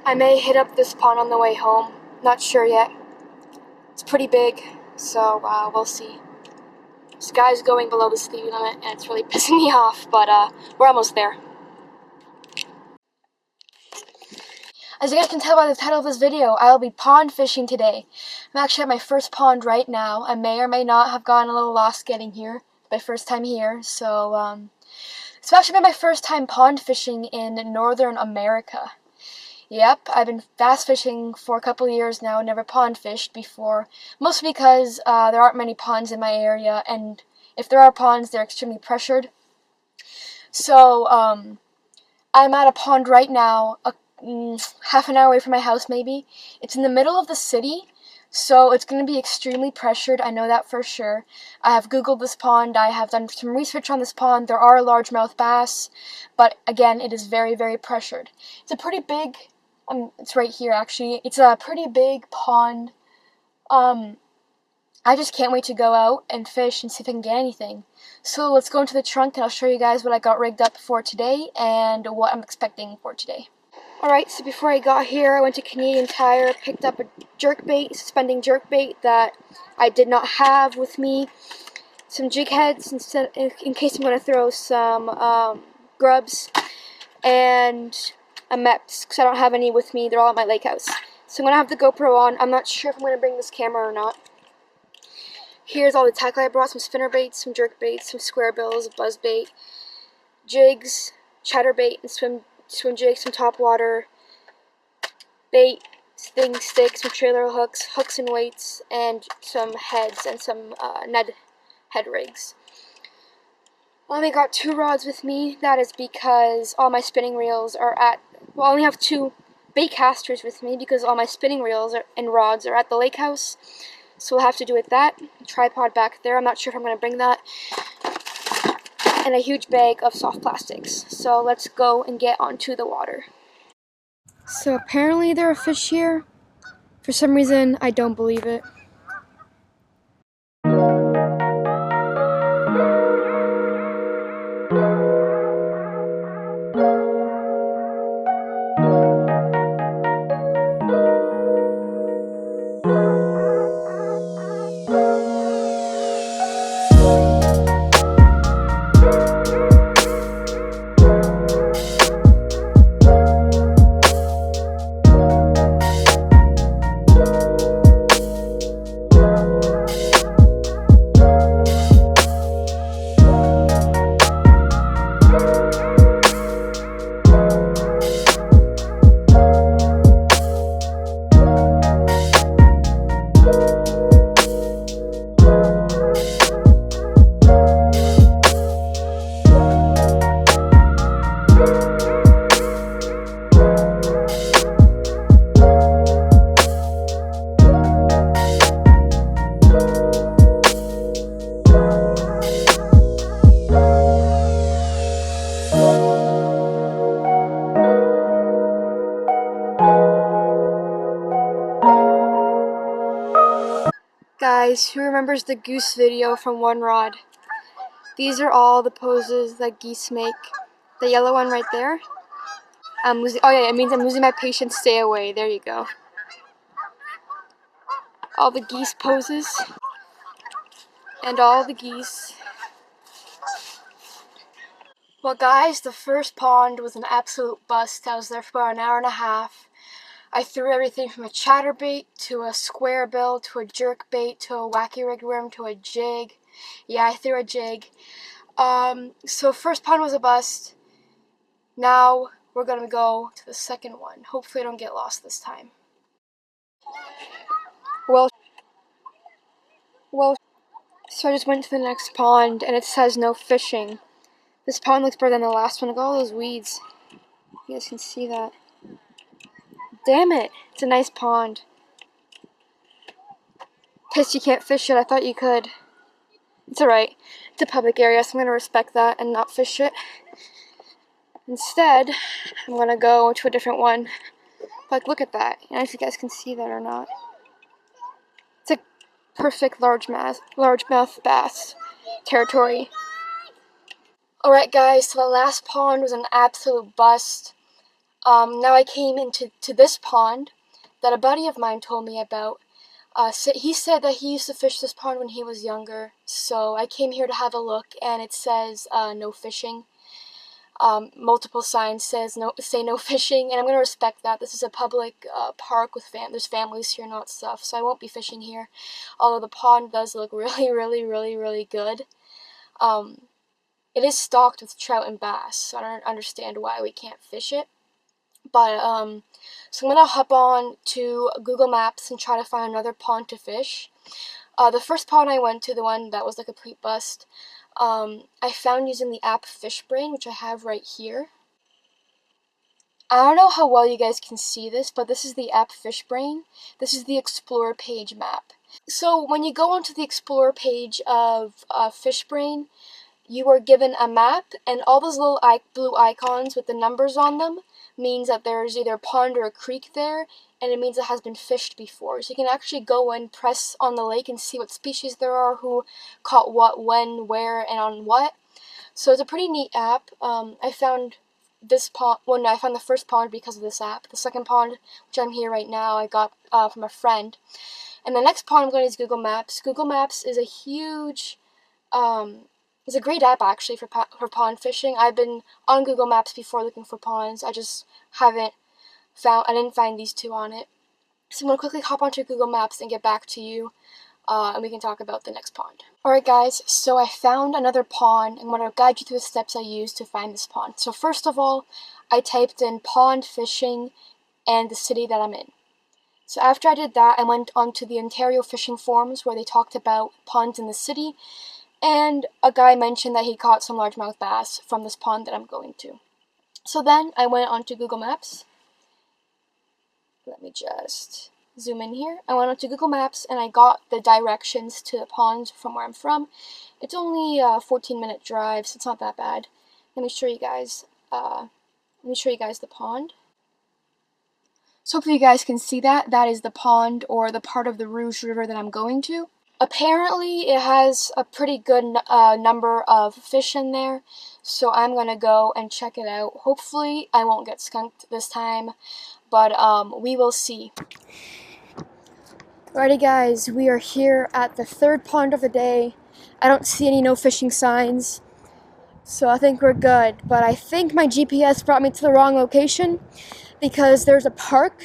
I may hit up this pond on the way home. Not sure yet. It's pretty big, so we'll see. This guy's going below the speed limit, and it's really pissing me off, but we're almost there. As you guys can tell by the title of this video, I will be pond fishing today. I'm actually at my first pond right now. I may or may not have gotten a little lost getting here. My first time here, so it's actually been my first time pond fishing in Northern America. Yep, I've been bass fishing for a couple of years now, never pond fished before, mostly because there aren't many ponds in my area, and if there are ponds, they're extremely pressured. So, I'm at a pond right now, half an hour away from my house maybe. It's in the middle of the city, so it's going to be extremely pressured, I know that for sure. I have Googled this pond, I have done some research on this pond. There are largemouth bass, but again, it is very, very pressured. It's a pretty big, it's right here actually, it's a pretty big pond. I just can't wait to go out and fish and see if I can get anything. So let's go into the trunk and I'll show you guys what I got rigged up for today and what I'm expecting for today. Alright, so before I got here, I went to Canadian Tire, picked up a jerkbait, suspending jerkbait that I did not have with me. Some jig heads in case I'm going to throw some grubs, and a MEPS because I don't have any with me. They're all at my lake house. So I'm going to have the GoPro on. I'm not sure if I'm going to bring this camera or not. Here's all the tackle I brought: some spinner baits, some jerk baits, some square bills, buzz bait, jigs, chatterbait, and swim jigs, some top water bait, sting sticks, some trailer hooks and weights, and some heads and some Ned head rigs. I only got 2 rods with me. That is because all my spinning reels are at, well, I only have 2 bait casters with me because all my spinning reels and rods are at the lake house. So we'll have to do with that. Tripod back there. I'm not sure if I'm going to bring that. And a huge bag of soft plastics. So let's go and get onto the water. So apparently there are fish here. For some reason, I don't believe it. Guys, who remembers the goose video from One Rod? These are all the poses that geese make. The yellow one right there. Oh yeah, it means I'm losing my patience, stay away. There you go. All the geese poses. And all the geese. Well guys, the first pond was an absolute bust. I was there for about an hour and a half. I threw everything from a chatterbait to a square bill to a jerk bait to a wacky rigged worm to a jig. Yeah, I threw a jig. So first pond was a bust. Now we're gonna go to the second one. Hopefully I don't get lost this time. Well, so I just went to the next pond and it says no fishing. This pond looks better than the last one. Look at all those weeds. You guys can see that. Damn it! It's a nice pond. Pissed you can't fish it. I thought you could. It's alright. It's a public area, so I'm going to respect that and not fish it. Instead, I'm going to go to a different one. But look at that. I don't know if you guys can see that or not. It's a perfect largemouth bass territory. Alright guys, so the last pond was an absolute bust. Now I came into this pond that a buddy of mine told me about. He said that he used to fish this pond when he was younger, so I came here to have a look, and it says no fishing. Multiple signs say no fishing, and I'm gonna respect that. This is a public park with there's families here, not stuff, so I won't be fishing here. Although the pond does look really, really, really, really good. It is stocked with trout and bass, so I don't understand why we can't fish it. But so I'm gonna hop on to Google Maps and try to find another pond to fish. The first pond I went to, the one that was like a complete bust, I found using the app Fishbrain, which I have right here. I don't know how well you guys can see this, but this is the app Fishbrain. This is the Explore page map. So when you go onto the Explore page of Fishbrain, you are given a map, and all those little blue icons with the numbers on them means that there's either a pond or a creek there, and it means it has been fished before. So you can actually go and press on the lake and see what species there are, who caught what, when, where, and on what. So it's a pretty neat app. I found this pond, well no, I found the first pond because of this app. The second pond, which I'm here right now, I got from a friend. And the next pond I'm going to use Google Maps. Google Maps is a huge, it's a great app actually for pond fishing. I've been on Google Maps before looking for ponds. I didn't find these two on it. So I'm going to quickly hop onto Google Maps and get back to you, and we can talk about the next pond. Alright guys, so I found another pond, and I'm going to guide you through the steps I used to find this pond. So first of all, I typed in pond fishing and the city that I'm in. So after I did that, I went onto the Ontario fishing forums where they talked about ponds in the city, and a guy mentioned that he caught some largemouth bass from this pond that I'm going to. So then I went onto Google Maps. Let me just zoom in here. I went onto Google Maps and I got the directions to the pond from where I'm from. It's only a 14-minute drive, so it's not that bad. Let me show you guys. The pond. So hopefully you guys can see that. That is the pond, or the part of the Rouge River that I'm going to. Apparently it has a pretty good number of fish in there, so I'm going to go and check it out. Hopefully I won't get skunked this time, but we will see. Alrighty guys, we are here at the third pond of the day. I don't see any no fishing signs, so I think we're good. But I think my GPS brought me to the wrong location, because there's a park.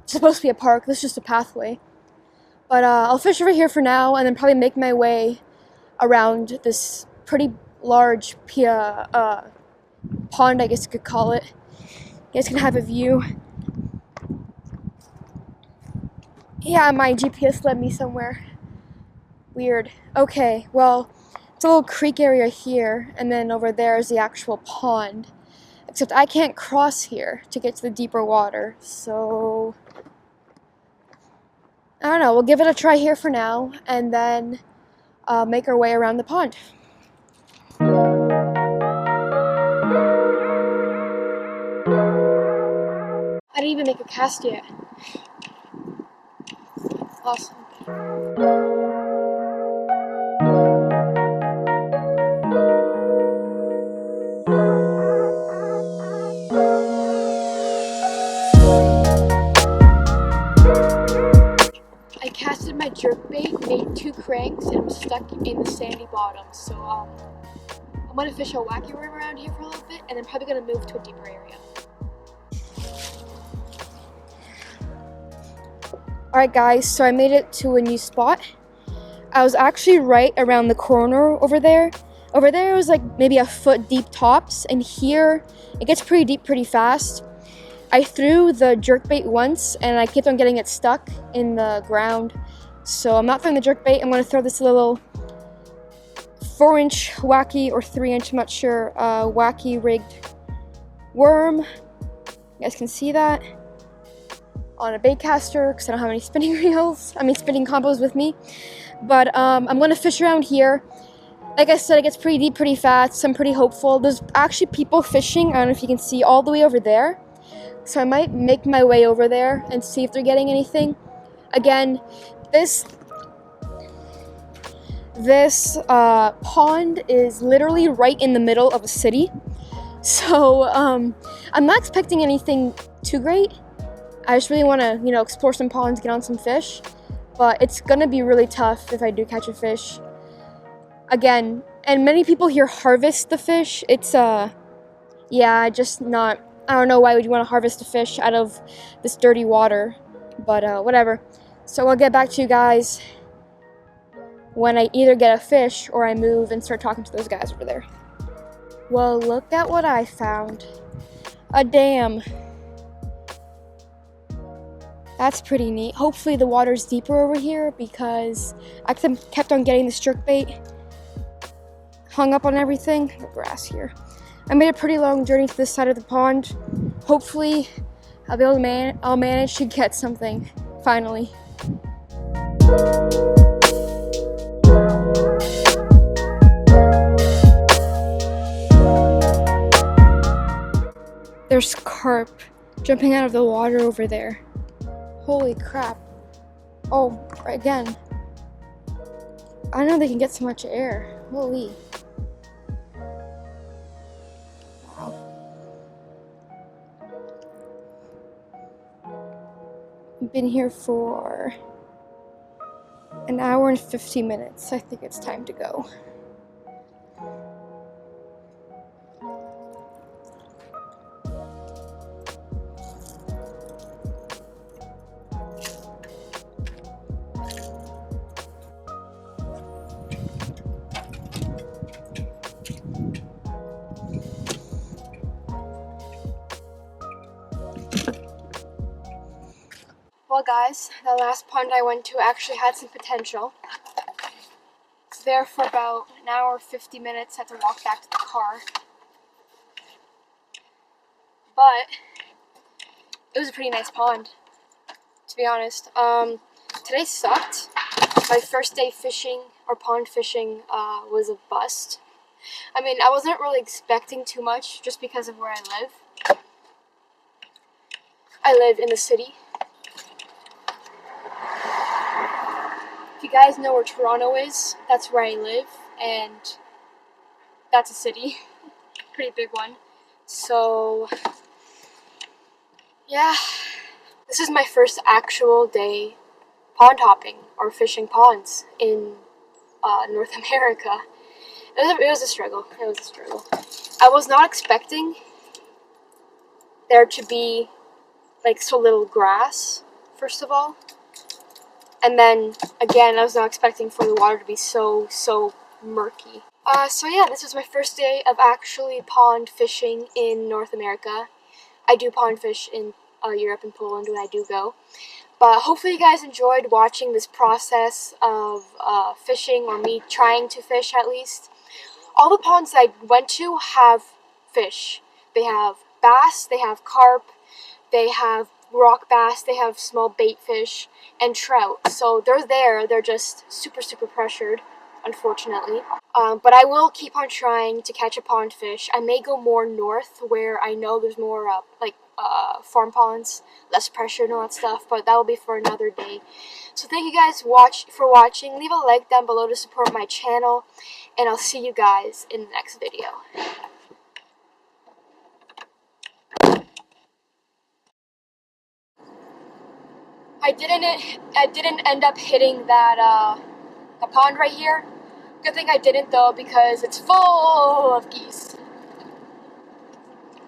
It's supposed to be a park, this is just a pathway. But I'll fish over here for now, and then probably make my way around this pretty large pond, I guess you could call it. You guys can have a view. Yeah, my GPS led me somewhere. Weird. Okay, well, it's a little creek area here, and then over there is the actual pond. Except I can't cross here to get to the deeper water, so I don't know, we'll give it a try here for now, and then make our way around the pond. I didn't even make a cast yet. Awesome. I casted my jerkbait, made 2 cranks, and I'm stuck in the sandy bottom. So I'm gonna fish a wacky worm around here for a little bit, and then probably gonna move to a deeper area. Alright guys, so I made it to a new spot. I was actually right around the corner over there. Over there was like maybe a foot deep tops, and here it gets pretty deep pretty fast. I threw the jerkbait once, and I kept on getting it stuck in the ground. So I'm not throwing the jerkbait. I'm going to throw this little 4-inch wacky, or 3-inch, I'm not sure, wacky rigged worm. You guys can see that on a bait caster, because I don't have any spinning combos with me. But I'm going to fish around here. Like I said, it gets pretty deep pretty fast, so I'm pretty hopeful. There's actually people fishing, I don't know if you can see, all the way over there. So I might make my way over there and see if they're getting anything. Again, this pond is literally right in the middle of a city. So I'm not expecting anything too great. I just really want to, explore some ponds, get on some fish. But it's gonna be really tough if I do catch a fish. Again, and many people here harvest the fish. It's yeah, just not. I don't know why would you want to harvest a fish out of this dirty water, but whatever. So I'll get back to you guys when I either get a fish or I move and start talking to those guys over there. Well, look at what I found. A dam. That's pretty neat. Hopefully the water's deeper over here because I kept on getting the jerkbait hung up on everything. The grass here. I made a pretty long journey to this side of the pond. Hopefully I'll be able to I'll manage to get something finally. There's carp jumping out of the water over there. Holy crap. Oh, again. I don't know they can get so much air. Holy. I've been here for an hour and 50 minutes. I think it's time to go. Well guys, the last pond I went to actually had some potential. I was there for about an hour, 50 minutes, had to walk back to the car. But it was a pretty nice pond, to be honest. Today sucked. My first day fishing, or pond fishing, was a bust. I mean, I wasn't really expecting too much just because of where I live. I live in the city. If you guys know where Toronto is, that's where I live, and that's a city. Pretty big one. So, yeah. This is my first actual day pond hopping, or fishing ponds in North America. It was a struggle. It was a struggle. I was not expecting there to be like so little grass, first of all. And then, again, I was not expecting for the water to be so murky. So yeah, this was my first day of actually pond fishing in North America. I do pond fish in Europe and Poland when I do go. But hopefully you guys enjoyed watching this process of fishing, or me trying to fish at least. All the ponds I went to have fish. They have bass, they have carp, they have rock bass, they have small bait fish, and trout. So they're there, they're just super pressured, unfortunately. But I will keep on trying to catch a pond fish. I may go more north where I know there's more farm ponds, less pressure and all that stuff, but that will be for another day. So thank you guys for watching. Leave a like down below to support my channel, and I'll see you guys in the next video. I didn't end up hitting that the pond right here. Good thing I didn't though, because it's full of geese.